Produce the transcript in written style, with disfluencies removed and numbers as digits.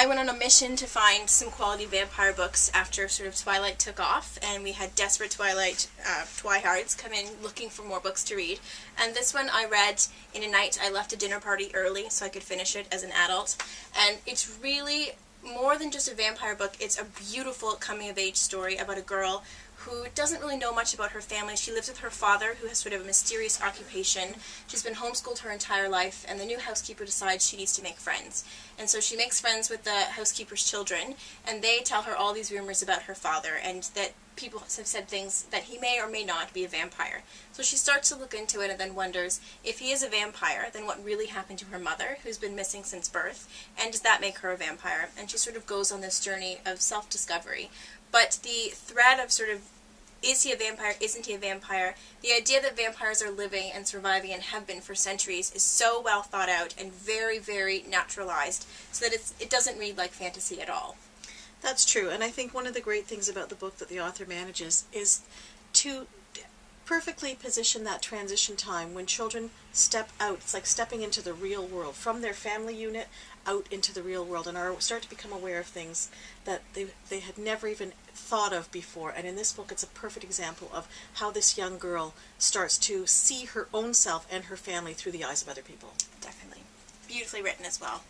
I went on a mission to find some quality vampire books after sort of Twilight took off, and we had desperate Twihards come in looking for more books to read. And this one I read in a night. I left a dinner party early so I could finish it as an adult. And it's really more than just a vampire book. It's a beautiful coming-of-age story about a girl who doesn't really know much about her family. She lives with her father, who has sort of a mysterious occupation. She's been homeschooled her entire life, and the new housekeeper decides she needs to make friends. And so she makes friends with the housekeeper's children, and they tell her all these rumors about her father, and that people have said things that he may or may not be a vampire. So she starts to look into it and then wonders, if he is a vampire, then what really happened to her mother, who's been missing since birth, and does that make her a vampire? And she sort of goes on this journey of self-discovery. But the thread of sort of, is he a vampire, isn't he a vampire, the idea that vampires are living and surviving and have been for centuries is so well thought out and very, very naturalized, so that it doesn't read like fantasy at all. That's true, and I think one of the great things about the book that the author manages is to perfectly position that transition time when children step out. It's like stepping into the real world, from their family unit out into the real world, and start to become aware of things that they had never even thought of before. And in this book it's a perfect example of how this young girl starts to see her own self and her family through the eyes of other people. Definitely. Beautifully written as well.